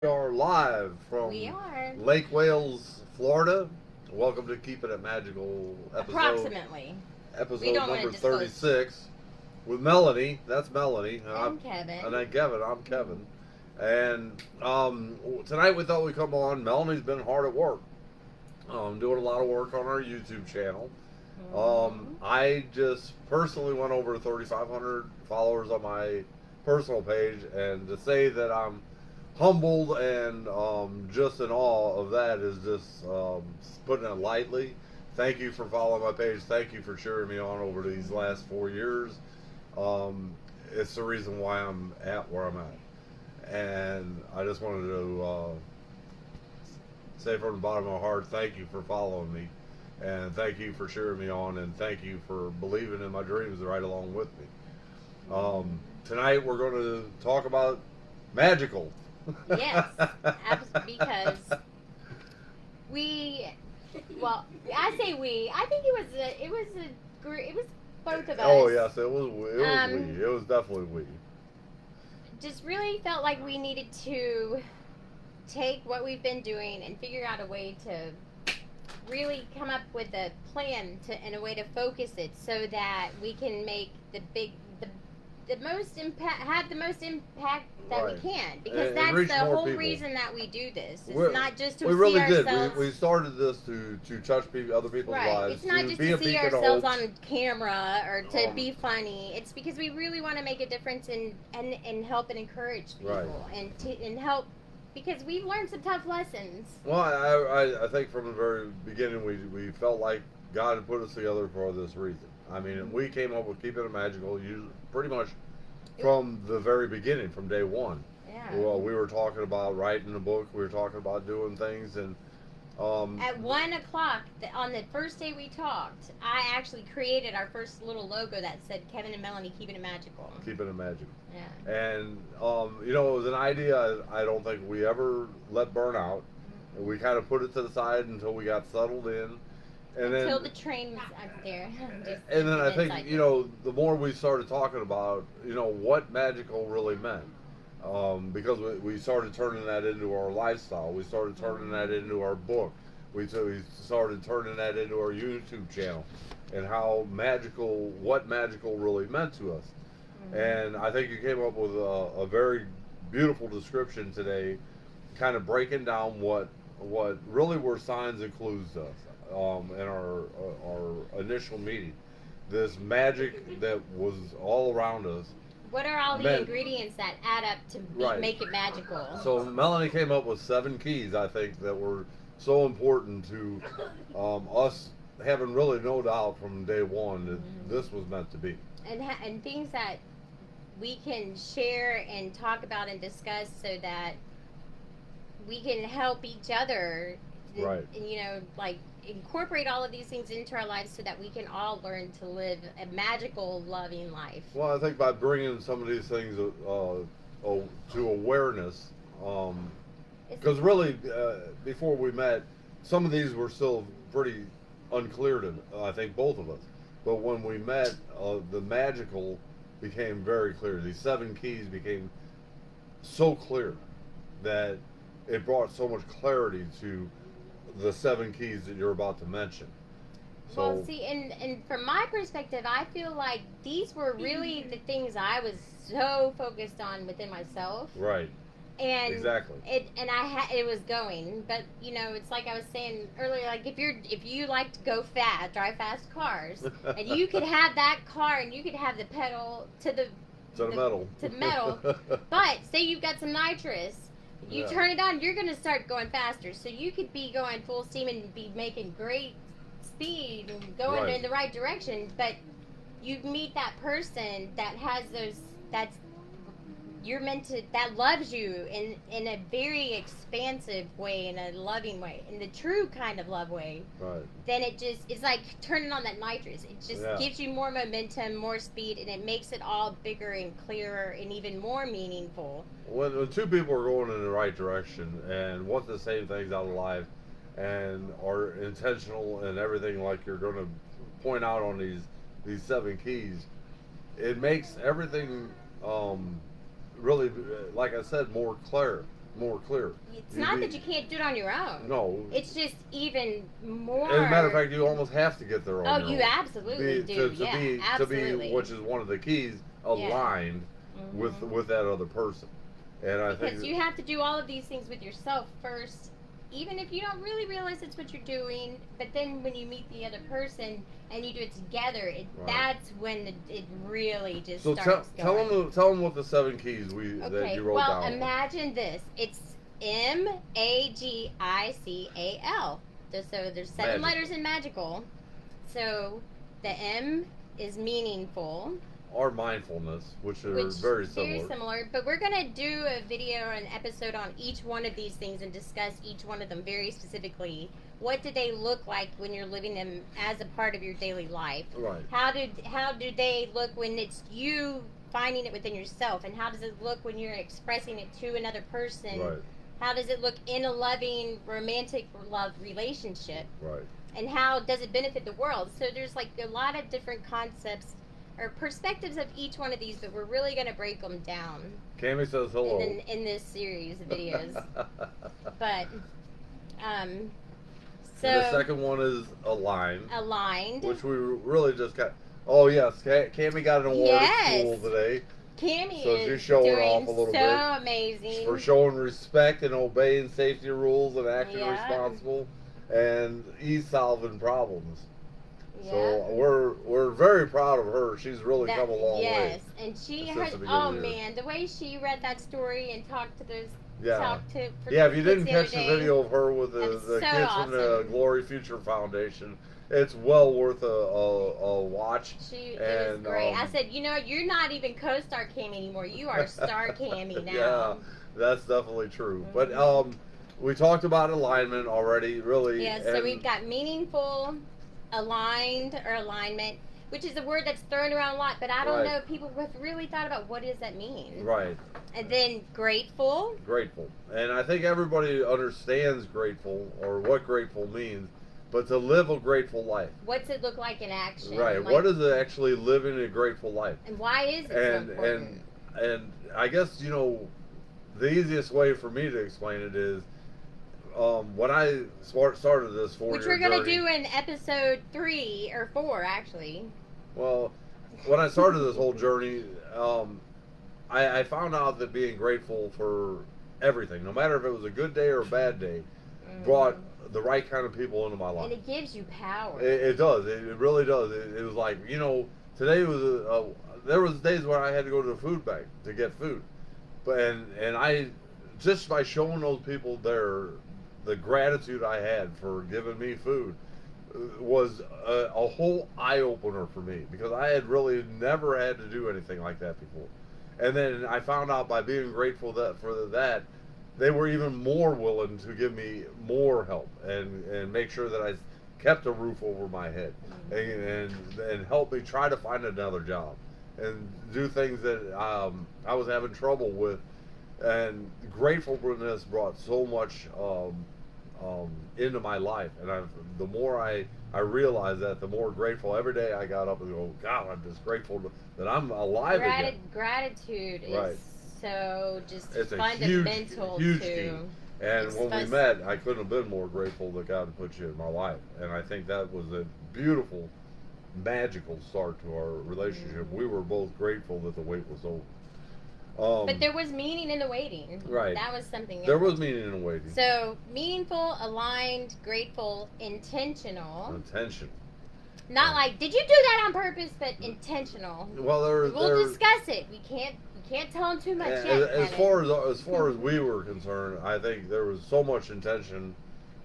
We are live We from are. Lake Wales, Florida. Welcome to Keeping It Magical Approximately. We episode don't want to number disclose. 36 with Melanie. That's Melanie. And Kevin. And then Kevin. I'm Kevin. And tonight we thought we'd come on. Melanie's been hard at work, doing a lot of work on our YouTube channel. I just personally went over 3,500 followers on my personal page, and to say that I'm humbled and just in awe of that is just putting it lightly. Thank you for following my page. Thank you for cheering me on over these last 4 years. It's the reason why I'm at where I'm at, and I just wanted to say from the bottom of my heart, thank you for following me, and thank you for cheering me on, and thank you for believing in my dreams right along with me. Tonight we're going to talk about magical. Yes, because we. Well, I say we. I think it was both of us. Oh yes, it was we. It was definitely we. Just really felt like we needed to take what we've been doing and figure out a way to really come up with a plan and a way to focus it so that we can make the most impact, have the most impact that Right. we can, because And that's reach the more whole people. reason that we do this. It's We're- not just to We see really ourselves. did. We started this to touch other people's Right. lives. It's not just be a to see beacon of ourselves hope. on camera or to Um, be funny. It's because we really want to make a difference and help and encourage people, Right. and help, because we've learned some tough lessons. Well, I think from the very beginning we felt like God had put us together for this reason. I mean, we came up with Keeping It Magical pretty much from the very beginning, from day one. Yeah. Well, we were talking about writing a book. We were talking about doing things, and At 1 o'clock on the first day we talked, I actually created our first little logo that said Kevin and Melanie Keeping It Magical. Keeping It Magical. Yeah. And it was an idea I don't think we ever let burn out. We kind of put it to the side until we got settled in, and Until then the train was up there. and then I think inside the more we started talking about what magical really meant, because we started turning that into our lifestyle. We started turning that into our book. We started turning that into our YouTube channel, and what magical really meant to us. And I think you came up with a very beautiful description today, kind of breaking down what really were signs and clues to us in our initial meeting. This magic that was all around us. What are all the meant- ingredients that add up to Right. make it magical? So Melanie came up with 7 keys, I think, that were so important to us having really no doubt from day one that this was meant to be. And things that we can share and talk about and discuss so that we can help each other. Right. And like incorporate all of these things into our lives so that we can all learn to live a magical, loving life. Well, I think by bringing some of these things to awareness, because really, before we met, some of these were still pretty unclear to, I think, both of us. But when we met, the magical became very clear. These 7 keys became so clear that it brought so much clarity to the 7 keys that you're about to mention. So, Well, see, and from my perspective, I feel like these were really the things I was so focused on within myself. right, And exactly. it was going, but it's like I was saying earlier, like if you like to go fast, drive fast cars, and you could have that car and you could have the pedal to the metal. to the metal, but say you've got some nitrous, you Yeah. turn it on, you're going to start going faster. So you could be going full steam and be making great speed and going Right. in the right direction, but you meet that person that has that loves you in a very expansive way, in a loving way, in the true kind of love way. Right. Then it's like turning on that nitrous. It just Yeah. gives you more momentum, more speed, and it makes it all bigger and clearer and even more meaningful. When 2 people are going in the right direction and want the same things out of life and are intentional and everything, like you're going to point out on these 7 keys, it makes everything really, like I said, more clear, more clear. It's not that you can't do it on your own. No. It's just even more. As a matter of fact, you almost have to get there on your own. You absolutely do. Absolutely. To be, which is one of the keys, aligned with that other person. And I think you have to do all of these things with yourself first, even if you don't really realize it's what you're doing. But then when you meet the other person and you do it together, that's when it really just starts going. Tell them what the 7 keys that you wrote down. Well, imagine this. It's MAGICAL. So there's 7 letters in magical. So the M is meaningful. Or mindfulness, which are very similar. Very similar, but we're going to do a video or an episode on each one of these things and discuss each one of them very specifically. What do they look like when you're living them as a part of your daily life? Right. How do they look when it's you finding it within yourself, and how does it look when you're expressing it to another person? Right. How does it look in a loving, romantic love relationship? Right. And how does it benefit the world? So there's like a lot of different concepts or perspectives of each one of these, but we're really going to break them down. Cammie says hello. In this series of videos. But, so... And the second one is aligned. Aligned. Which we really just got... Oh, yes. Cammie got an award at school today. Cammie so she's showing off a little bit. So amazing. For showing respect and obeying safety rules and acting responsible and solving problems. Yeah. So we're very proud of her. She's really come a long way. Yes, and she has. Oh man, the way she read that story and talked to those. If you didn't catch the video of her with the kids from the Glory Future Foundation, it's well worth a watch. It was great. I said, you're not even co-star Cammie anymore. You are star Cammie now. Yeah, that's definitely true. But we talked about alignment already, really. Yeah. So we've got meaningful, aligned or alignment, which is a word that's thrown around a lot, but I don't know, people have really thought about what does that mean. Right. And then grateful. And I think everybody understands grateful or what grateful means, but to live a grateful life. What's it look like in action? Right. What is it actually living a grateful life? And why is it so important? And I guess, the easiest way for me to explain it is when I started this 4-year which we're going to do in episode 3 or 4, actually. Well, when I started this whole journey, I found out that being grateful for everything, no matter if it was a good day or a bad day, brought the right kind of people into my life. And it gives you power. It does. It really does. It was like, today was there was days where I had to go to the food bank to get food. And I, just by showing those people there the gratitude I had for giving me food was a whole eye-opener for me, because I had really never had to do anything like that before. And then I found out by being grateful for that, they were even more willing to give me more help and make sure that I kept a roof over my head and help me try to find another job and do things that I was having trouble with. And gratefulness brought so much into my life, and the more I realized that, the more grateful every day I got up and go, God, I'm just grateful that I'm alive again. Gratitude is so just fundamental. It's a huge key. And when we met, I couldn't have been more grateful that God put you in my life. And I think that was a beautiful, magical start to our relationship. We were both grateful that the wait was over. But there was meaning in the waiting. Right. That was something. There was meaning in the waiting. So, meaningful, aligned, grateful, intentional. Not like, did you do that on purpose, but intentional. Well, we'll discuss it. We can't tell them too much yet. As far as we were concerned, I think there was so much intention,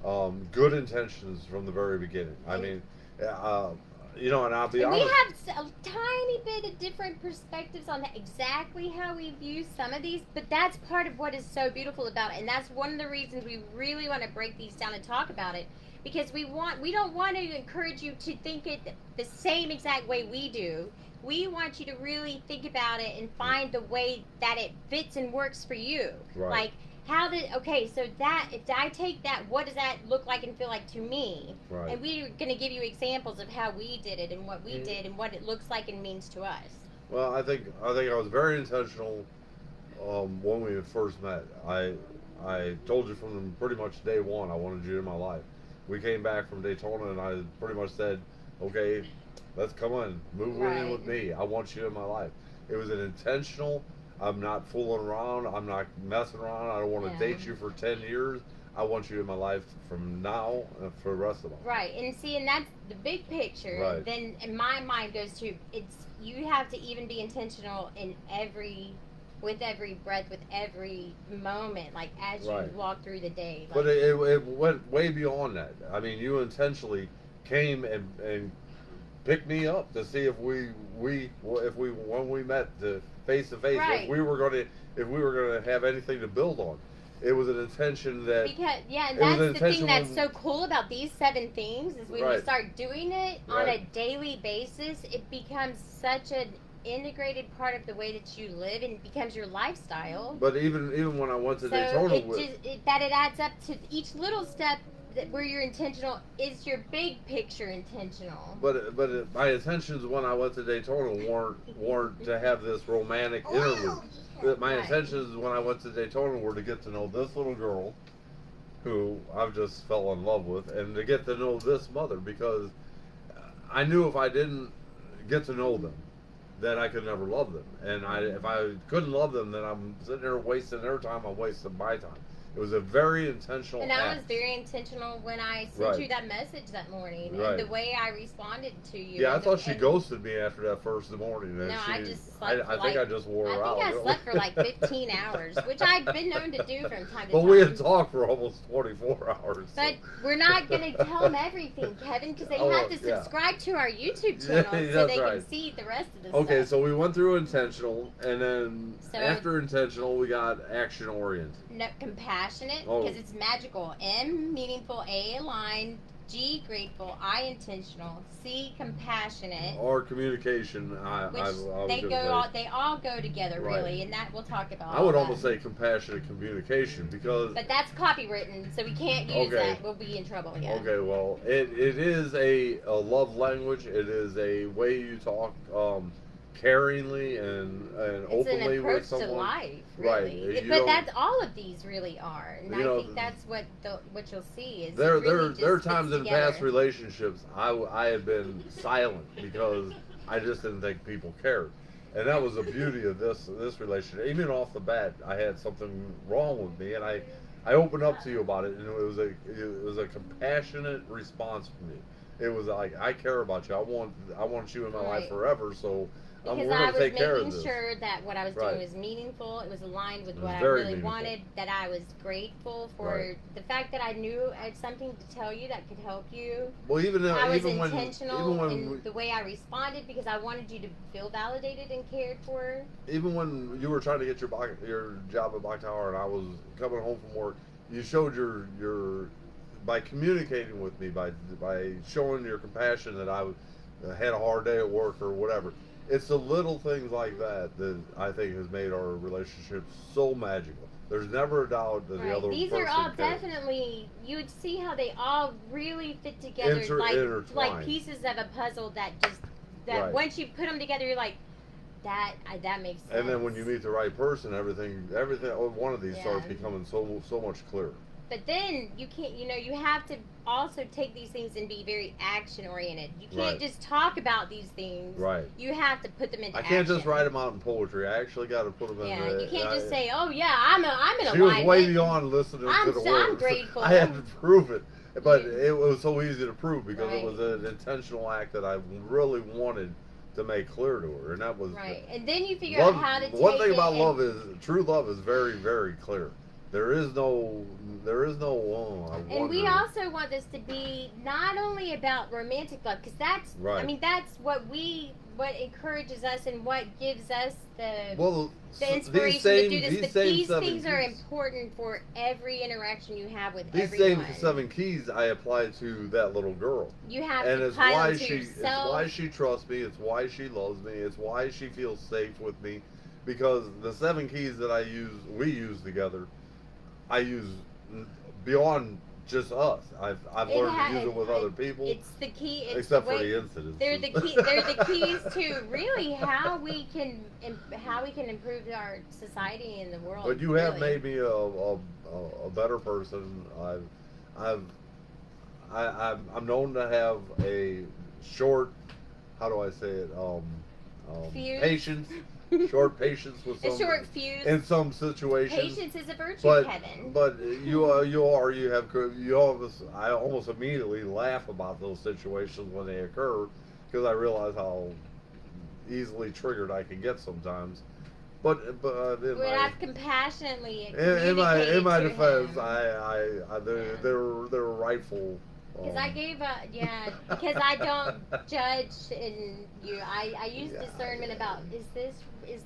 good intentions from the very beginning. I mean, and I'll be honest. We have a tiny bit of different perspectives on exactly how we view some of these, but that's part of what is so beautiful about it, and that's one of the reasons we really want to break these down and talk about it, because we don't want to encourage you to think it the same exact way we do. We want you to really think about it and find the way that it fits and works for you. Right. Like, so that, if I take that, what does that look like and feel like to me? Right. And we're going to give you examples of how we did it and what we did and what it looks like and means to us. Well, I think I was very intentional when we first met. I told you from pretty much day one I wanted you in my life. We came back from Daytona and I pretty much said, okay, let's come on, move in with me. I want you in my life. It was an intentional. I'm not fooling around. I'm not messing around. I don't want to date you for 10 years. I want you in my life from now for the rest of my life. Right, and see, and that's the big picture. Right. Then in my mind goes to, it's, you have to even be intentional in with every breath, with every moment, like as you walk through the day. Like, but it went way beyond that. I mean, you intentionally came and picked me up to see if when we met face to face, if we were gonna have anything to build on. It was an intention that and that's the thing that's so cool about these 7 things is when you start doing it on a daily basis, it becomes such an integrated part of the way that you live and becomes your lifestyle. But even when I went to Daytona, it adds up to each little step where you're intentional is your big picture intentional. But my intentions when I went to Daytona weren't to have this romantic interlude. My intentions when I went to Daytona were to get to know this little girl, who I've just fell in love with, and to get to know this mother, because I knew if I didn't get to know them, then I could never love them. And if I couldn't love them, then I'm sitting there wasting their time. I'm wasting my time. It was a very intentional act. I was very intentional when I sent you that message that morning. And the way I responded to you. Yeah, I thought she ghosted me after that first morning. No, I just slept I think I just wore her out. I think I slept for like 15 hours, which I've been known to do from time to time. But we had talked for almost 24 hours. But we're not going to tell them everything, Kevin, because they have to subscribe to our YouTube channel so they can see the rest of the stuff. Okay, so we went through intentional, and then after intentional, we got action oriented. No, compassionate, because it's magical. M, meaningful. A, aligned. G, grateful. I, intentional. C, compassionate. Or communication. They all go together, really, and that we'll talk about. I would almost say compassionate communication, because. But that's copywritten, so we can't use that. We'll be in trouble again. Okay, well, it is a love language. It is a way you talk caringly and openly with someone. It's an approach to life, really. Right. But that's all of these really are, and I think that's what you'll see is there are times in past relationships I had been silent because I just didn't think people cared, and that was the beauty of this relationship. Even off the bat, I had something wrong with me, and I opened up to you about it, and it was a compassionate response from me. It was like, I care about you. I want you in my life forever. So. Because I was making sure that what I was doing was meaningful. It was aligned with what I really wanted. That I was grateful for the fact that I knew I had something to tell you that could help you. Well, I was intentional in the way I responded because I wanted you to feel validated and cared for. Even when you were trying to get your job at Bach Tower and I was coming home from work, you showed your by communicating with me, by showing your compassion that I had a hard day at work or whatever. It's the little things like that I think has made our relationship so magical. There's never a doubt that the other person. These are all definitely, you would see how they all really fit together like pieces of a puzzle that once you put them together, you're like, that makes sense. And then when you meet the right person, everything one of these starts becoming so much clearer. But then you can't, you have to also take these things and be very action oriented. You can't just talk about these things. Right. You have to put them into action. I can't just write them out in poetry. I actually got to put them in. Yeah, you can't just say, "Oh yeah, I'm in alignment." She was way beyond listening to the words. I'm grateful. I had to prove it, but it was so easy to prove because it was an intentional act that I really wanted to make clear to her, and that was And then you figure out how to take it. One thing about love is true love is very, very clear. There is no. And we also want this to be not only about romantic love, because that's. I mean, that's what encourages us and what gives us the inspiration to do this. But these things are important for every interaction you have with everyone. These same 7 keys I apply to that little girl. You have to apply them to yourself. It's why she trusts me. It's why she loves me. It's why she feels safe with me. Because the 7 keys that we use together, I use beyond just us. I've learned to use it with other people. It's the key. It's except the way, for the incidents. They're the key. They're the keys to really how we can improve our society and the world. But you have really. made me a better person. I'm known to have a short, how do I say it? Fuse. Patience. Short patience with some. A short fuse. In some situations. Patience is a virtue, Kevin. But you almost, I almost immediately laugh about those situations when they occur because I realize how easily triggered I can get sometimes. But I've compassionately in my to defense, him. they're rightful. Because I gave because I don't judge in you. I use discernment about is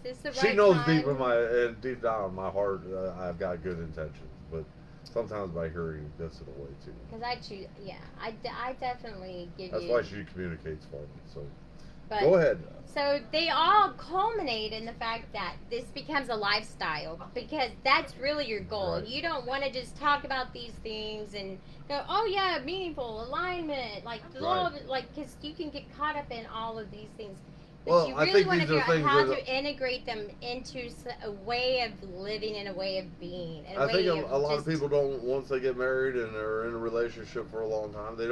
this the right She knows time? deep down in my heart, I've got good intentions, but sometimes my hearing gets in the way too. Because I choose, I definitely give That's you. why she communicates for me. So But, go ahead. So they all culminate in the fact that this becomes a lifestyle because that's really your goal. Right. You don't want to just talk about these things and go, oh yeah, meaningful alignment, like all of it, like because you can get caught up in all of these things. But Well, you I really think want to these are figure out how things to integrate them into a way of living and a way of being. And I think way a lot of people don't, once they get married and they're in a relationship for a long time, they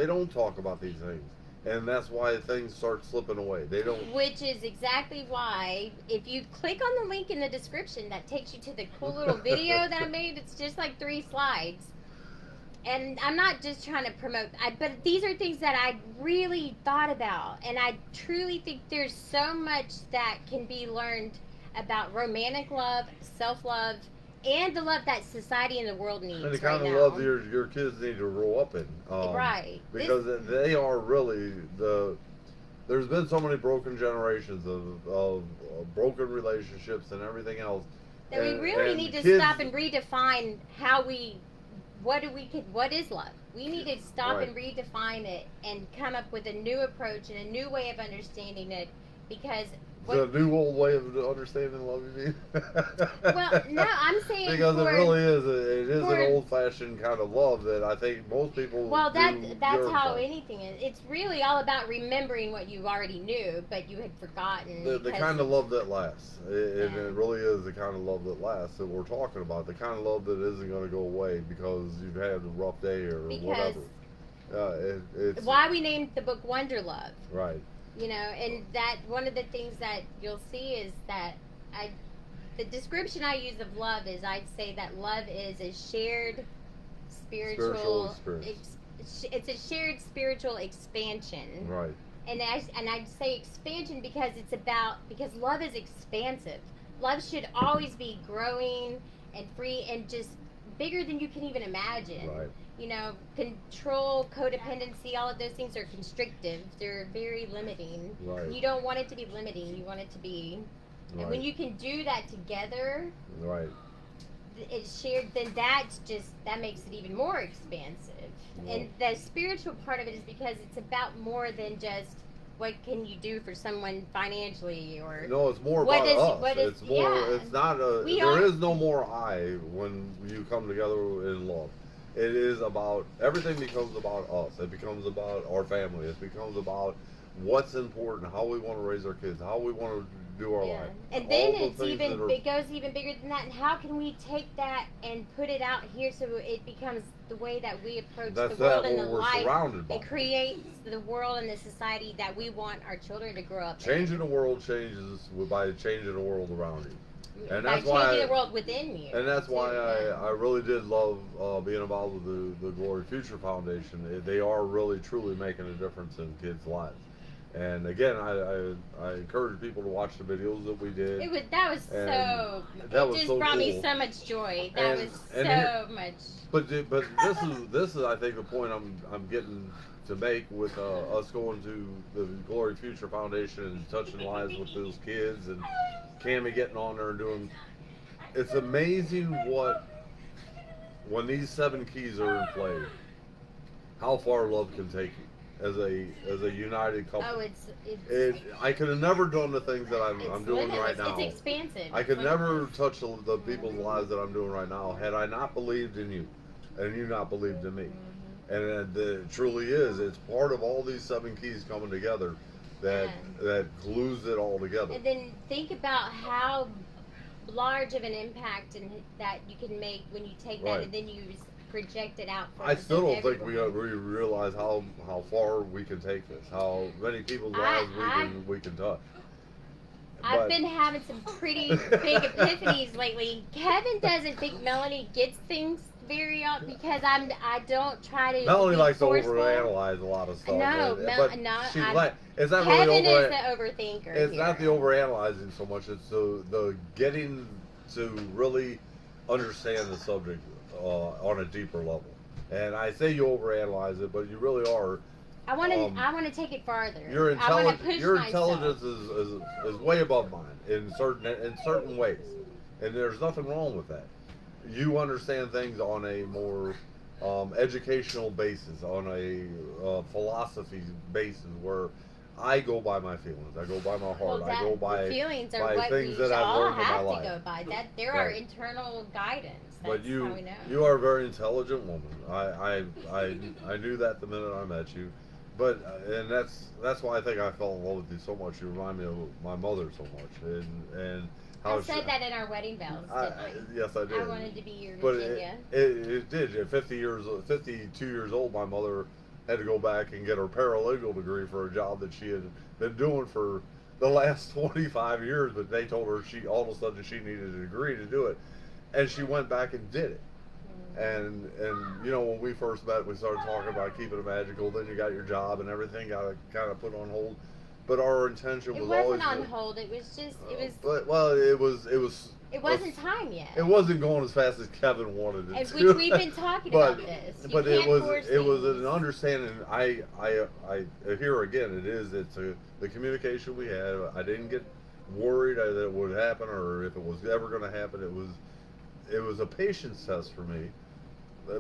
don't talk about these things. And that's why things start slipping away. They don't. Which is exactly why, if you click on the link in the description, that takes you to the cool little video that I made. It's just like 3 slides. And I'm not just trying to promote, but these are things that I really thought about. And I truly think there's so much that can be learned about romantic love, self-love, and the love that society and the world needs. And the kind right of now. love your kids need to grow up in. Right. Because they are really there's been so many broken generations of broken relationships and everything else. That we really need to stop and redefine what is love. We need to stop and redefine it and come up with a new approach and a new way of understanding it because the new old way of understanding love, you mean? Well, no, I'm saying because it really is. It is an old-fashioned kind of love that I think most people. Well, that's how anything is. It's really all about remembering what you already knew, but you had forgotten. The kind of love that lasts. It really is the kind of love that lasts that we're talking about. The kind of love that isn't going to go away because you've had a rough day or whatever. It's why we named the book Wanderlove. Right. You know, and that one of the things that you'll see is that the description I use of love is I'd say that love is a shared spiritual experience. It's a shared spiritual expansion. Right. And I'd say expansion because because love is expansive. Love should always be growing and free and just bigger than you can even imagine. Right. You know, control, codependency, all of those things are constrictive. They're very limiting. Right. You don't want it to be limiting. You want it to be... Right. And when you can do that together... Right. It's shared, then that makes it even more expansive. Yeah. And the spiritual part of it is because it's about more than just what can you do for someone financially or... No, it's more about us. It's more... Yeah. It's not a... There is no more I when you come together in love. It is about, everything becomes about us. It becomes about our family. It becomes about what's important, how we want to raise our kids, how we want to do our life. And then it goes even bigger than that. And how can we take that and put it out here so it becomes the way that we approach the world and the life? It creates the world and the society that we want our children to grow up in. Changing the world changes by changing the world around you. And by that's why changing the world within you. And that's why I really did love being involved with the Glory Future Foundation. They are really, truly making a difference in kids' lives. And again, I encourage people to watch the videos that we did. It just brought me so much joy. Much. But this is I think the point I'm getting to make with us going to the Glory Future Foundation and touching lives with those kids and Cammie getting on there and doing. It's amazing when these 7 keys are in play, how far love can take you as a united couple. Oh, I could have never done the things that I'm doing right now. It's expansive. I could never touch the people's lives that I'm doing right now had I not believed in you. and you not believed in me. Mm-hmm. And it truly is. It's part of all these 7 keys coming together that that glues it all together. And then think about how large of an impact that you can make when you take that Right. and then you project it out. I still don't think everyone. we realize how far we can take this, how many people's lives we can touch. I've been having some pretty big epiphanies lately. Kevin doesn't think Melanie gets things very up because I don't try to. Melanie likes to forceful. overanalyze a lot of stuff. No, it's not Kevin really is the overthinker. It's here. not the overanalyzing so much. It's the getting to really understand the subject on a deeper level. And I say you overanalyze it, but you really are. I want to take it farther. Your intelligence is way above mine in certain ways, and there's nothing wrong with that. You understand things on a more educational basis, on a philosophy basis, where I go by my feelings, I go by my heart, I go by feelings are by what things we that I've all learned in my have life. to go by. That there are internal guidance. That's But you how we know. you are a very intelligent woman. I knew that the minute I met you. But and that's why I think I fell in love with you so much. You remind me of my mother so much, and how I said that in our wedding vows. Yes, I did. I wanted to be your but Virginia. It did. At 52 years old, my mother had to go back and get her paralegal degree for a job that she had been doing for the last 25 years. But they told her all of a sudden she needed a degree to do it, and she went back and did it. And you know, when we first met, we started talking about keeping it magical. Then you got your job and everything got kind of put on hold. But our intention was always. It wasn't on hold. It was just. It wasn't time yet. It wasn't going as fast as Kevin wanted it to. Which we've been talking about this. But it was an understanding. I here again. It's the communication we had. I didn't get worried that it would happen or if it was ever going to happen. It was a patience test for me.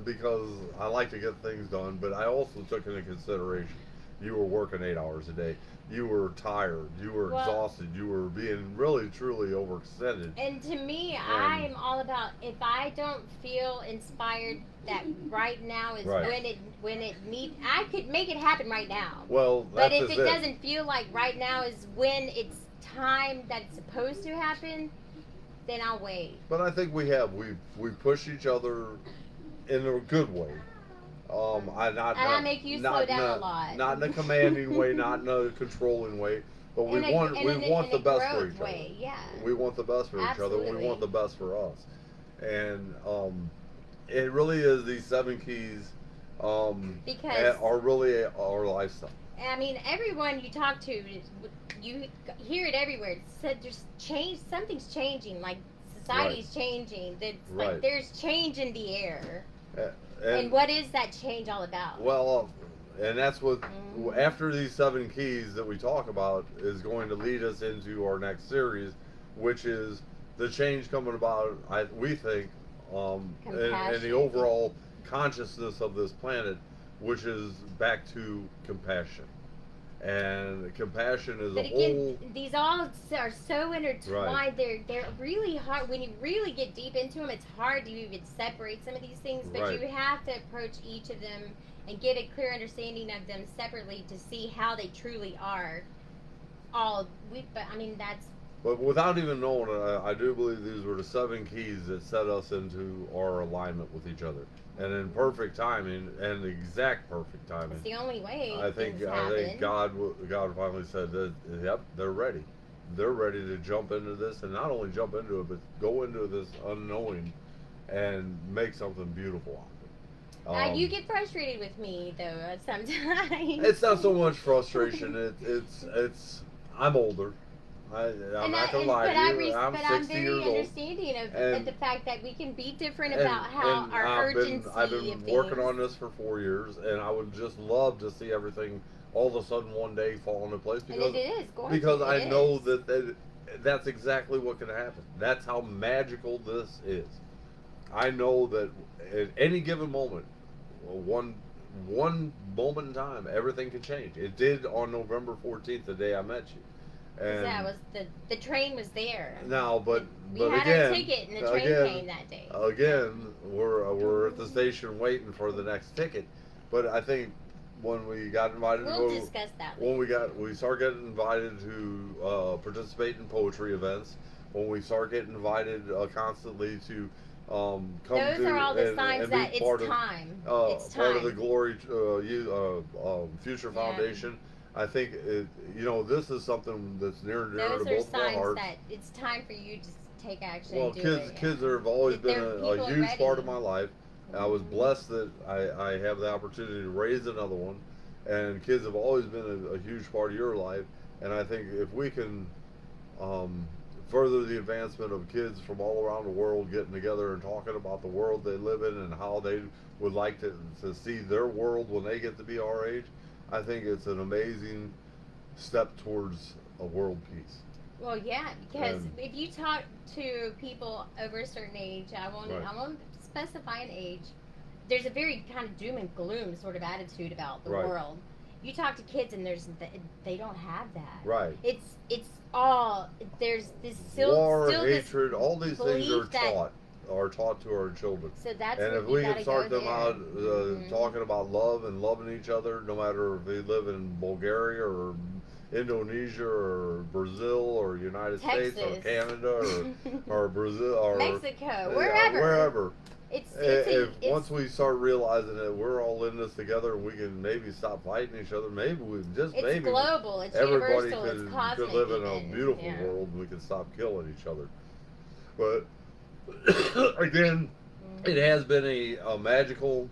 Because I like to get things done, but I also took into consideration you were working 8 hours a day. You were tired. You were exhausted. You were being really, truly overextended. And to me, I'm all about if I don't feel inspired that right now is when it needs. I could make it happen right now. Well, but if it doesn't feel like right now is when it's time that it's supposed to happen, then I'll wait. But I think we push each other in a good way. I make you slow down a lot. Not in a commanding way, not in a controlling way, but we want the best for each other. Yeah. We want the best for each other. We want the best for us, and it really is these 7 keys. Because are really our lifestyle. I mean, everyone you talk to, you hear it everywhere. It's said there's change. Something's changing. Like society's changing. Like there's change in the air. And what is that change all about? Well, and that's what after these 7 keys that we talk about is going to lead us into our next series, which is the change coming about. We think, in the overall consciousness of this planet, which is back to compassion. And compassion is whole. These all are so intertwined. They're really hard. When you really get deep into them, it's hard to even separate some of these things. But you have to approach each of them and get a clear understanding of them separately to see how they truly are. But without even knowing it, I do believe these were the 7 keys that set us into our alignment with each other. And in perfect timing, and exact perfect timing. It's the only way. I think God finally said that, yep, they're ready. They're ready to jump into this, and not only jump into it, but go into this unknowing and make something beautiful out of it. You get frustrated with me though sometimes. It's not so much frustration. It's I'm older. I'm not gonna lie to you. I'm 60 years old. I'm very understanding of the fact that we can be different about how our urgency. I've been working on this for 4 years, and I would just love to see everything all of a sudden one day fall into place because I know that that's exactly what can happen. That's how magical this is. I know that at any given moment, one moment in time, everything can change. It did on November 14th, the day I met you. And that was the train was there. now, but We but had again, our ticket, and the train came that day. Again, we're at the station waiting for the next ticket. But I think when we got invited, We'll discuss that when later. we start getting invited to participate in poetry events, when we start getting invited constantly to come Those to are all the and, signs and that be it's part time. It's of part of time. the Glory Future Yeah. Foundation. I think this is something that's near and dear to Those are both of our signs hearts. that it's time for you to take action Well, and do kids it. kids have always If been there are a people huge part of ready. my life. I was blessed that I have the opportunity to raise another one, and kids have always been a huge part of your life. And I think if we can um, further the advancement of kids from all around the world getting together and talking about the world they live in and how they would like to see their world when they get to be our age, I think it's an amazing step towards a world peace. Well, yeah, because And- if you talk to people over a certain age, Right. I won't specify an age. There's a very kind of doom and gloom sort of attitude about the Right. world. You talk to kids, and they don't have that. Right. It's all there's this War, still this hatred, all these things are belief that- taught to our children. So that's And what if you we gotta can start go them there. out Mhm. talking about love and loving each other, no matter if they live in Bulgaria or Indonesia or Brazil or United States or Texas. Canada or Brazil or Mexico, wherever. wherever. If It's once we start realizing that we're all in this together and we can maybe stop fighting each other, maybe it's global, it's everybody universal, it's cosmic. could live in a even. beautiful Yeah. world and we can stop killing each other. But again, it has been a magical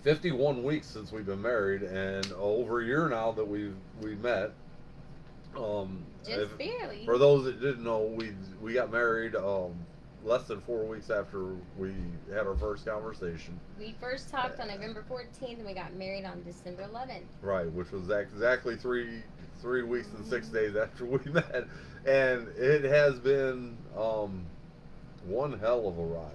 51 weeks since we've been married, and over a year now that we've met. Just barely. For those that didn't know, we got married less than 4 weeks after we had our first conversation. We first talked on November 14th, and we got married on December 11th. Right, which was exactly three weeks and 6 days after we met, and it has been one hell of a ride.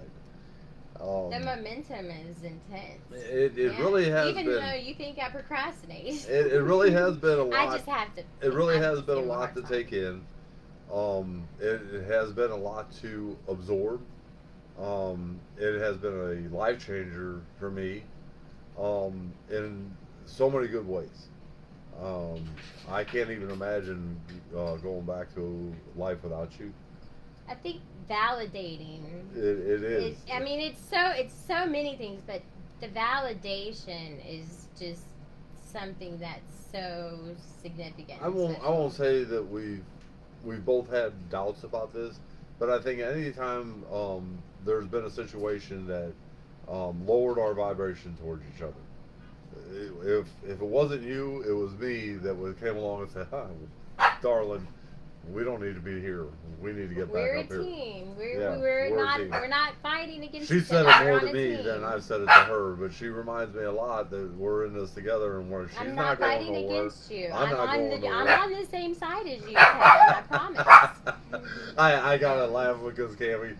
The momentum is intense. It really has Even been. though you think I procrastinate. It really has been a lot. I just have to. It really I has just been a give 'em lot hard to time. take in. It has been a lot to absorb. It has been a life changer for me in so many good ways. I can't even imagine going back to life without you. I think validating. It is. I mean, it's so many things, but the validation is just something that's so significant. I won't say that we've both had doubts about this, but I think anytime there's been a situation that lowered our vibration towards each other. If it wasn't you, it was me that came along and said, darling, we don't need to be here. We need to get We're back up a here. team. Yeah, We're we're a not team. we're not fighting against She each said other. it more We're to on a me team. than I've said it to her, but she reminds me a lot that we're in this together and she's I'm not not going fighting nowhere. against you. I'm not going I'm nowhere. on the same side as you, Kevin. I promise. I gotta laugh because Cammy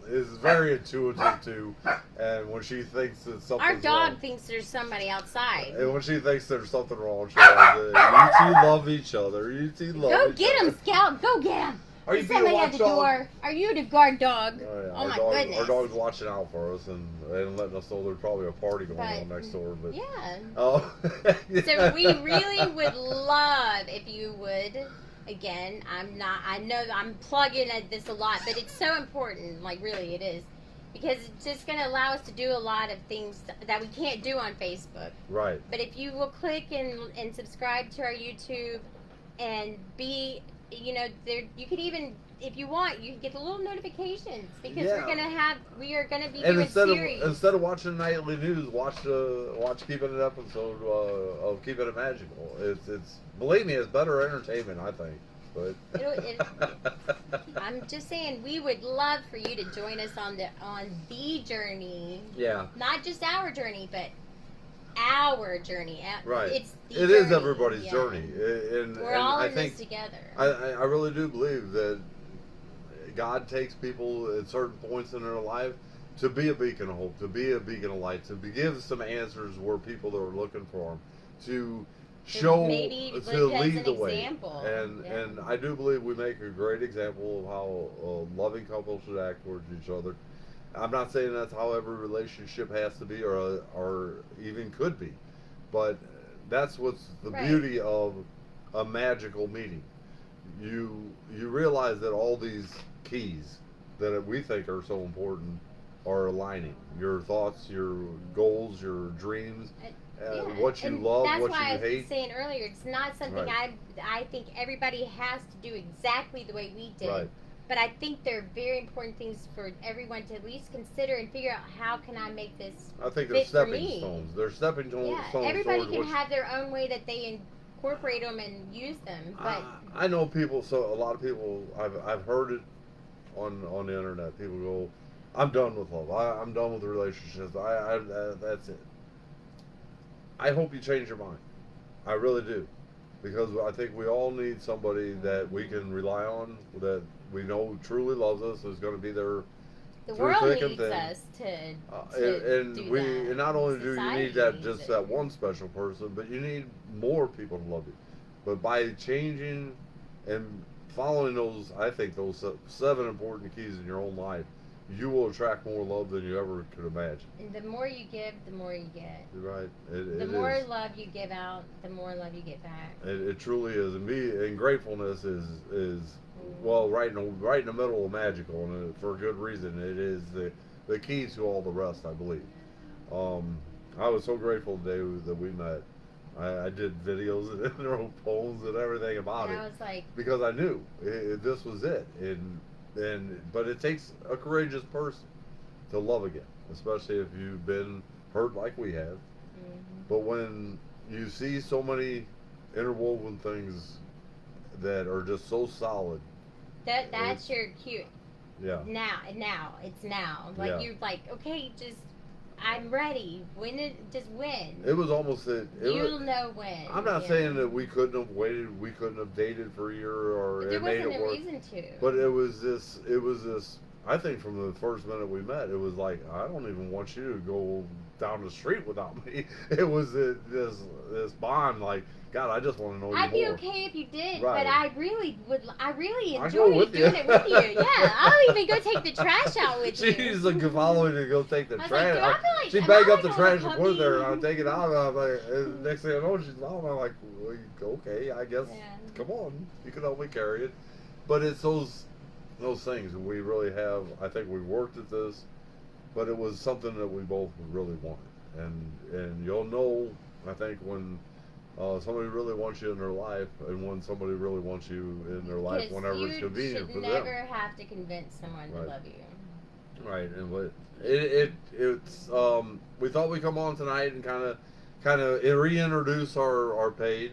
is very intuitive too, and when she thinks that something's Our dog wrong, thinks there's somebody outside. and when she thinks there's something wrong, she says, "You two love each other. You two love Go each get other." him, Scout. Go get him. Are you There's being somebody at watched the dog? door. Are you the guard dog? Oh, yeah. Oh my dog, goodness. Our dog's watching out for us and letting us know there's probably a party going But- on next door. But Yeah. oh, So we really would love if you would. Again, I know I'm plugging at this a lot, but it's so important. Like, really, it is. Because it's just going to allow us to do a lot of things that we can't do on Facebook. right. But if you will click and subscribe to our YouTube and be, there, you could even, if you want, you can get the little notifications because Yeah. we are going to be And doing instead series. of watching nightly news, watch Keeping It episode of Keeping It Magical. It's believe me, it's better entertainment, I think. But I'm just saying, we would love for you to join us on the journey. yeah, Not just our journey, but our journey. right. It's the It journey. is everybody's Yeah. journey, and We're all I in think this together. I really do believe that God takes people at certain points in their life to be a beacon of hope, to be a beacon of light, to give some answers where people are looking for them, to show maybe to live as lead an the way. example. And I do believe we make a great example of how a loving couple should act towards each other. I'm not saying that's how every relationship has to be or even could be, but that's what's the Right. beauty of a magical meeting. You realize that all these keys that we think are so important are aligning. Your thoughts, your goals, your dreams, Yeah, what you and love, that's what why you I was hate. saying earlier, it's not something Right. I think everybody has to do exactly the way we did. Right. But I think they're very important things for everyone to at least consider and figure out how can I make this I think they're fit for stepping me. stones. They're stepping stones Yeah, everybody towards can what have their own way that they incorporate them and use them. But I know people. So a lot of people. I've heard it on the internet. People go, "I'm done with love. I'm done with relationships. That's it." I hope you change your mind. I really do, because I think we all need somebody that we can rely on, that we know truly loves us, is going to be there the through world thick and needs thin. us to And do we that. and not only do you Society need that needs just it. that one special person, but you need more people to love you. But by changing and following those, I think those 7 important keys in your own life, you will attract more love than you ever could imagine. And the more you give, the more you get. You're right. The more love you give out, the more love you get back. It truly is. And gratefulness is well right in the middle of magical, and for a good reason. It is the key to all the rest, I believe. I was so grateful today that we met. I did videos and wrote poems and everything about And it I was like, because I knew this was it. But it takes a courageous person to love again, especially if you've been hurt like we have. But when you see so many interwoven things that are just so solid, that's your cue. yeah. Now it's now. Like Yeah. you're like, okay, just I'm ready. Just win. It was almost that. You'll know when. I'm not saying that we couldn't have waited, we couldn't have dated for a year, or But there it made wasn't it a work. reason to. But it was this. It was this. I think from the first minute we met, it was like, I don't even want you to go down the street without me. It was this bond. Like, God, I just want to know you I'd be more. okay if you did, Right. but I really would. I really I'd go enjoy with doing you. it with you. Yeah, I'll even go take the trash out with you. She's like following to go take the I was trash. like, do I feel like- She'd am bag I up the like trash a and put it there, and puppy? I'd take it out. And I'm like, and next thing I know, she's out. And I'm like, well, okay, I guess. Yeah. Come on, you can help me carry it. But it's those things that we really have. I think we worked at this, but it was something that we both really wanted, and you'll know. I think when somebody really wants you in their life, and when somebody really wants you in their life, Because whenever you it's convenient should for never them. have to convince someone Right. to love you. Right, and but it's we thought we'd come on tonight and kind of reintroduce our page,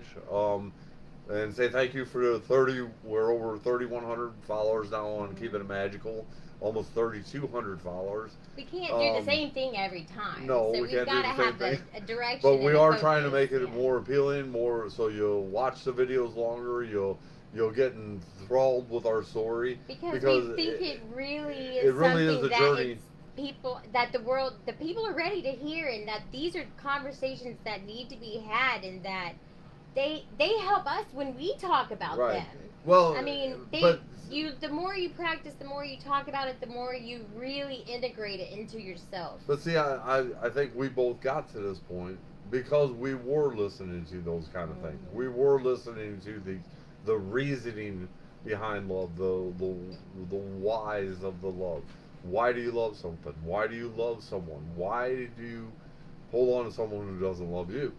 and say thank you for the 30. We're over 3,100 followers now on Keeping It Magical, almost 3,200 followers. We can't do the same thing every time. No, so we we've can't do got to the same have thing. a direction. But we and a are trying to focus, make it yeah. more appealing, more so you'll watch the videos longer. You'll get enthralled with our story Because we think it really is it really is something a that journey. it's people that the people are ready to hear, and that these are conversations that need to be had, and that they help us when we talk about Right. them. Well, I mean, but the more you practice, the more you talk about it, the more you really integrate it into yourself. But see, I think we both got to this point because we were listening to those kind of things. We were listening to the reasoning behind love, the whys of the love. Why do you love something? Why do you love someone? Why do you hold on to someone who doesn't love you?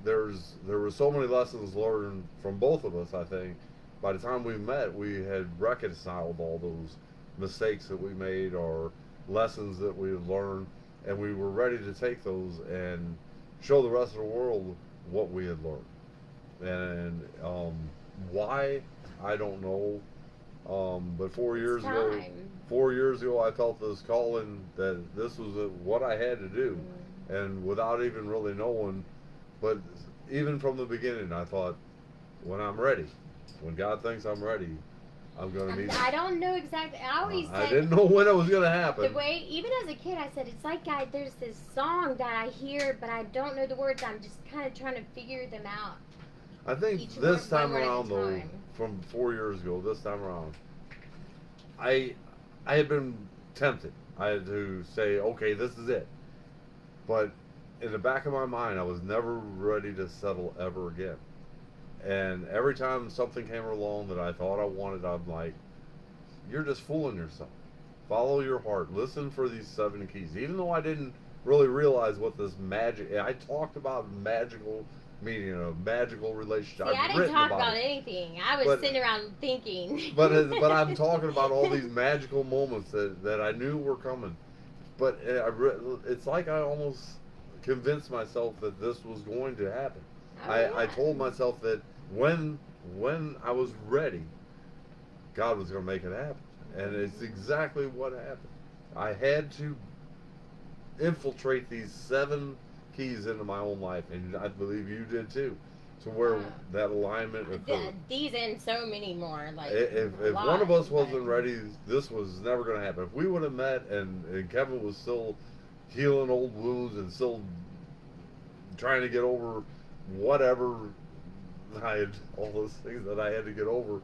There were so many lessons learned from both of us. I think by the time we met, we had reconciled all those mistakes that we made or lessons that we had learned, and we were ready to take those and show the rest of the world what we had learned. And why, I don't know. But 4 years ago, I felt this calling that this was what I had to do, and without even really knowing. But even from the beginning, I thought, when I'm ready, when God thinks I'm ready, I'm gonna need. I don't know exactly. I always said. I didn't know when it was gonna happen. The way, even as a kid, I said it's like there's this song that I hear, but I don't know the words. I'm just kind of trying to figure them out. I think this time around, though, from 4 years ago, this time around, I had been tempted. I had to say, okay, this is it. But in the back of my mind, I was never ready to settle ever again. And every time something came along that I thought I wanted, I'm like, you're just fooling yourself. Follow your heart. Listen for these 7 keys. Even though I didn't really realize what this magic, I talked about magical meaning, a magical relationship. See, I didn't talk about anything. I was sitting around thinking. But I'm talking about all these magical moments that I knew were coming. But it's like I almost convinced myself that this was going to happen. Oh, I told myself that when I was ready, God was going to make it happen. And it's exactly what happened. I had to infiltrate these 7 keys into my own life, and I believe you did too, to where that alignment occurred. These and so many more. Like if one of us wasn't ready, this was never going to happen. If we would have met and Kevin was still healing old wounds and still trying to get over whatever all those things that I had to get over,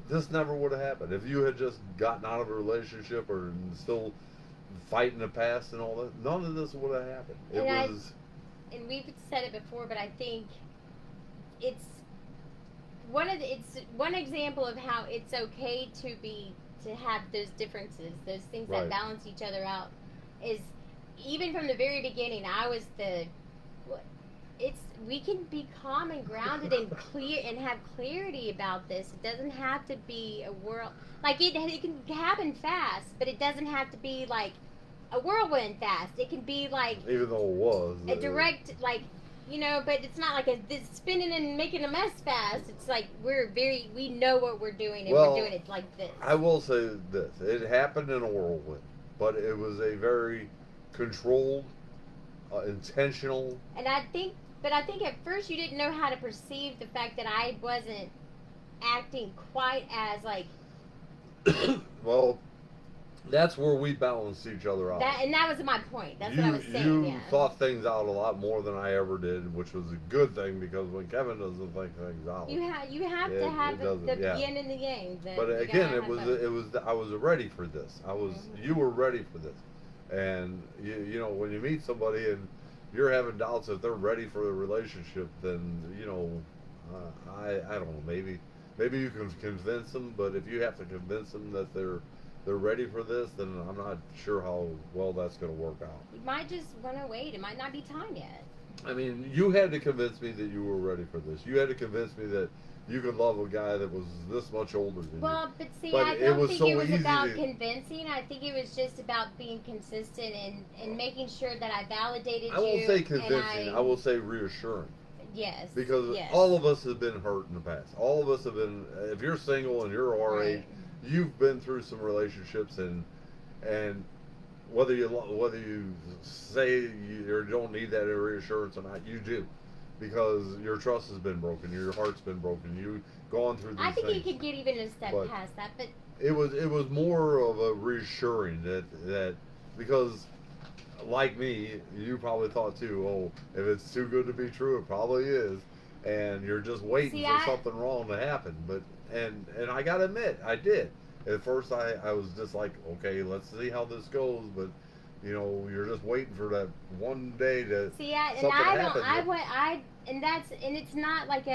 this never would have happened. If you had just gotten out of a relationship or still fighting the past and all that, none of this would have happened. And we've said it before, but I think it's one example of how it's okay to have those differences, those things that balance each other out. Is even from the very beginning, I was we can be calm and grounded and clear and have clarity about this. It doesn't have to be a whirl. Like it can happen fast, but it doesn't have to be like a whirlwind fast. It can be like, even though it was a direct, like, but it's not like this spinning and making a mess fast. It's like we know what we're doing and we're doing it like this. I will say this: it happened in a whirlwind, but it was a very controlled, intentional. And I think at first you didn't know how to perceive the fact that I wasn't acting quite as like. Well, that's where we balanced each other out. That was my point. That's what I was saying. You thought things out a lot more than I ever did, which was a good thing, because when Kevin doesn't think things out, you have to have the yin and the yang. But again, it was I was ready for this. You were ready for this, and you know, when you meet somebody and you're having doubts if they're ready for a relationship, then I don't know, maybe you can convince them, but if you have to convince them that they're ready for this, then I'm not sure how well that's going to work out. You might just want to wait. It might not be time yet. I mean, you had to convince me that you were ready for this. You had to convince me that you could love a guy that was this much older than you. Well, but see, I don't think it was about convincing. I think it was just about being consistent and making sure that I validated you. I won't say convincing. I will say reassuring. Yes. Because all of us have been hurt in the past. All of us have been. If you're single and you're our age, you've been through some relationships, and whether you say you don't need that reassurance or not, you do, because your trust has been broken, your heart's been broken, you've gone through these things. I think you could get even a step past that, but it was more of a reassuring that because, like me, you probably thought too, oh, if it's too good to be true, it probably is, and you're just waiting for something wrong to happen. But and I gotta admit, I did. At first, I was just like, okay, let's see how this goes, but you're just waiting for that one day to see. And it's not like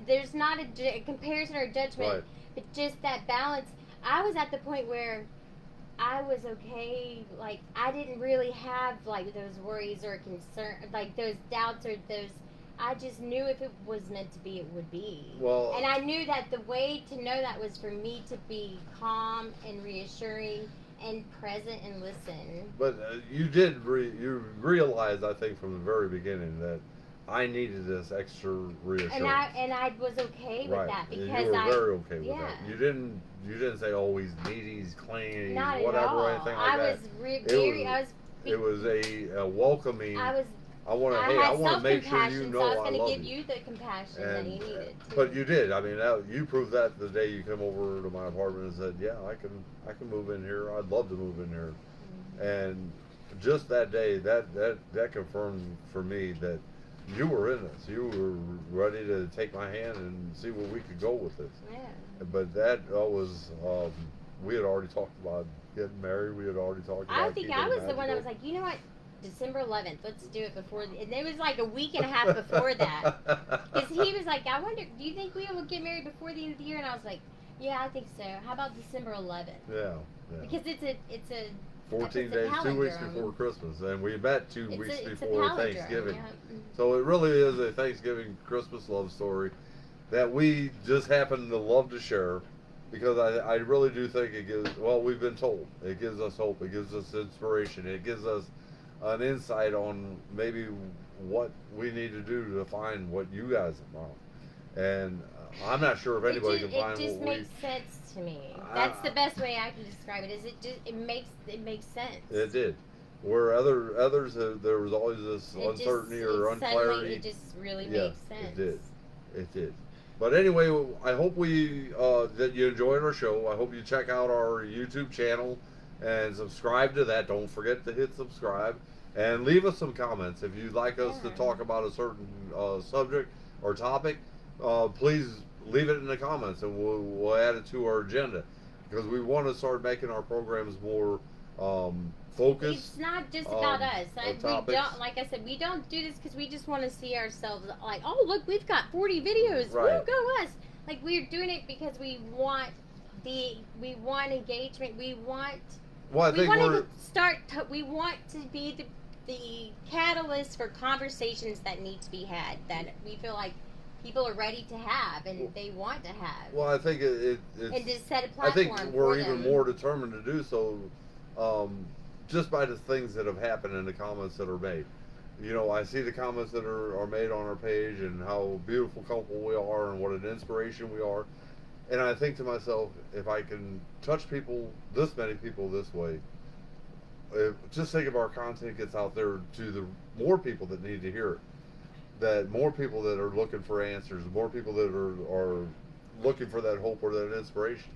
there's not a comparison or judgment, but just that balance. I was at the point where I was okay. Like, I didn't really have like those worries or concern, like those doubts or those. I just knew if it was meant to be, it would be. Well, and I knew that the way to know that was for me to be calm and reassuring and present and listen. But you realized, I think, from the very beginning that I needed this extra reassurance. And I was okay with that, because you were very okay with that. You didn't say, oh, he's needy, he's clean, not whatever, at all. or anything like that. It was a welcoming. I want to. I Hey, had I want to make sure self-compassion, you so know I was I going to love give you. you the compassion that you needed. Too. But you did. I mean, you proved that the day you came over to my apartment and said, "Yeah, I can move in here. I'd love to move in here." And just that day, that confirmed for me that you were in this. You were ready to take my hand and see where we could go with this. Yeah. But that was we had already talked about getting married. We had already talked about. I think I was the one that was like, you know what? December 11th, let's do it before. And it was like a week and a half before that. Because he was like, I wonder, do you think we will get married before the end of the year? And I was like, yeah, I think so. How about December 11th? Yeah. Because it's a 14 days, 2 weeks before Christmas, and we met 2 weeks before Thanksgiving. Yeah. So it really is a Thanksgiving Christmas love story that we just happen to love to share, because I really do think it gives, well, we've been told, it gives us hope, it gives us inspiration, it gives us an insight on maybe what we need to do to find what you guys want. And I'm not sure if anybody can find what we... It just makes sense to me. That's the best way I can describe it. Is it makes sense. It did. Where others there was always this uncertainty or unclarity. Suddenly it just really makes sense. It did. But anyway, I hope that you enjoyed our show. I hope you check out our YouTube channel and subscribe to that. Don't forget to hit subscribe and leave us some comments if you'd like us to talk about a certain subject or topic. Please leave it in the comments, and we'll add it to our agenda, because we want to start making our programs more focused. It's not just about us. We topics. don't, like I said, we don't do this because we just want to see ourselves like, oh look, we've got 40 videos. Right. Woo, go us! Like, we're doing it because we want engagement. We want. Well, I think we want to be the catalyst for conversations that need to be had, that we feel like people are ready to have and they want to have. Well, I think it's and to set a platform. I think we're even more determined to do so, just by the things that have happened in the comments that are made. You know, I see the comments that are made on our page and how beautiful couple we are and what an inspiration we are. And I think to myself, if I can touch people, this many people this way, just think if our content gets out there to the more people that need to hear it. That more people that are looking for answers, more people that are looking for that hope or that inspiration.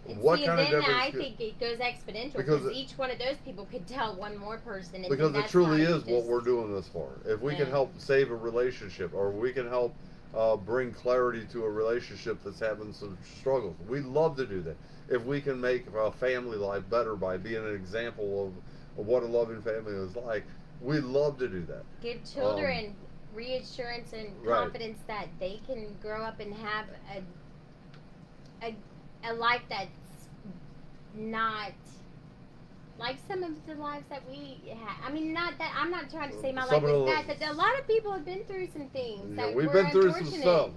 What kind of difference? I think it goes exponential, because each one of those people could tell one more person. And because it truly is what we're doing this for. If we can help save a relationship, or we can help bring clarity to a relationship that's having some struggles, we love to do that. If we can make a family life better by being an example of what a loving family is like, we love to do that. Give children reassurance and confidence that they can grow up and have a life that's not like some of the lives that we have. I mean, not that I'm not trying to say my life is bad, but a lot of people have been through some things. Yeah, we've been through some stuff.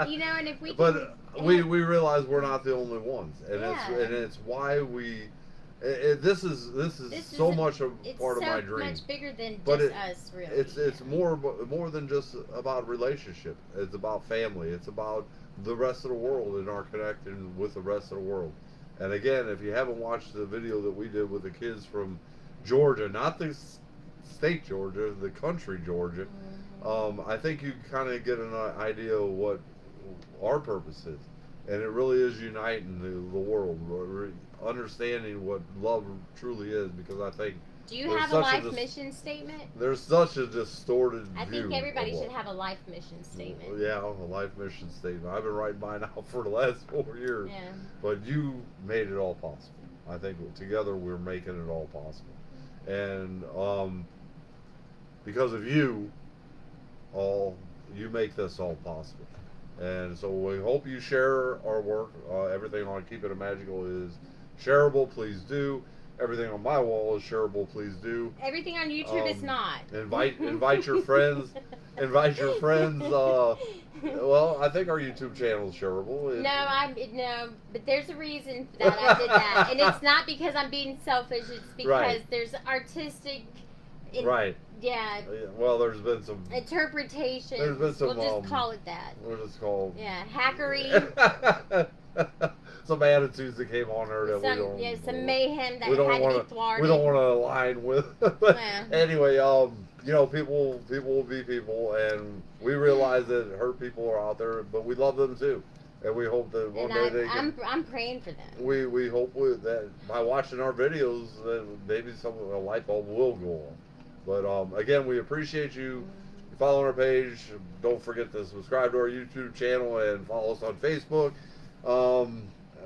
You know, and if we but we realize we're not the only ones, and it's why we. This is so much a part of my dream. It's so much bigger than just us, really. It's more than just about relationship. It's about family. It's about the rest of the world and our connection with the rest of the world. And again, if you haven't watched the video that we did with the kids from Georgia, not the state Georgia, the country Georgia, I think you kind of get an idea of what our purpose is. And it really is uniting the world, understanding what love truly is, because I think... Do you have a life mission statement? There's such a distorted view. I think everybody should have a life mission statement. Yeah, a life mission statement. I've been writing mine out for the last 4 years. Yeah. But you made it all possible. I think together we're making it all possible. And because of you make this all possible. And so we hope you share our work. Everything on Keep It Magical is shareable. Please do. Everything on my wall is shareable. Please do. Everything on YouTube is not. Invite your friends. Invite your friends. Well, I think our YouTube channel is shareable. No, but there's a reason that I did that, and it's not because I'm being selfish. It's because there's artistic. Right. Yeah. Well, there's been some interpretation. There's been some. We'll just call it that. We'll just call. Yeah, hackery. some attitudes that came on her that we don't. Yeah, some mayhem that we don't had wanna, to be thwarted. We don't want to align with. But Yeah. anyway, people will be people, and we realize that hurt people are out there, but we love them too, and we hope that one day they can. I'm praying for them. We hope that by watching our videos that maybe a light bulb will go on. But again, we appreciate you following our page. Don't forget to subscribe to our YouTube channel and follow us on Facebook.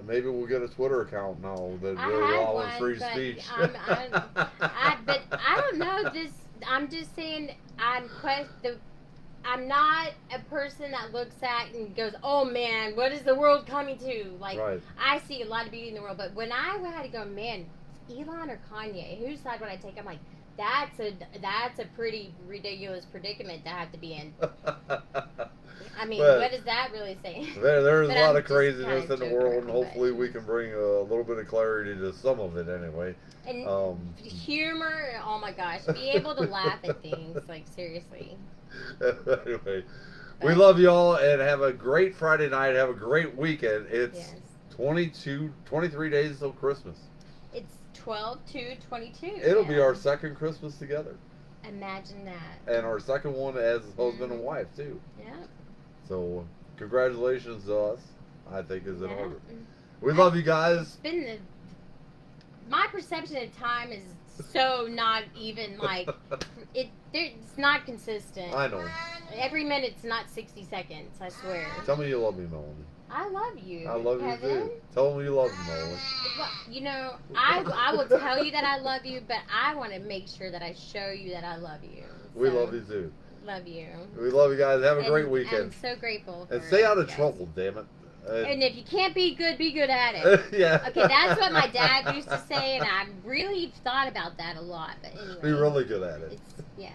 Maybe we'll get a Twitter account now that we're all in free speech. But I don't know. I'm just saying. I'm not a person that looks at and goes, "Oh man, what is the world coming to?" Like, right. I see a lot of beauty in the world, but when I had to go, man, Elon or Kanye, whose side would I take? I'm like, that's a pretty ridiculous predicament to have to be in. I mean, what does that really say? There's a lot of craziness in the world, and hopefully we can bring a little bit of clarity to some of it anyway. And humor, oh my gosh, be able to laugh at things, like seriously. Anyway, we love y'all, and have a great Friday night. Have a great weekend. It's 23 days till Christmas. It's 12/2/22. It'll be our second Christmas together. Imagine that. And our second one as husband and wife too. Yeah. So congratulations to us. I think is in order. We love you guys. My perception of time is so not even like it's not consistent. I know. Every minute's not 60 seconds, I swear. Tell me you love me, Melanie. I love you. I love Kevin. you too. Tell me you love me, Melanie. Well, you know, I will tell you that I love you, but I want to make sure that I show you that I love you. We love you too. Love you. We love you guys. Have a great weekend. I'm so grateful. And stay out of trouble, damn it. And if you can't be good at it. Yeah. Okay, that's what my dad used to say, and I really thought about that a lot. But anyway. Be really good at it. Yeah.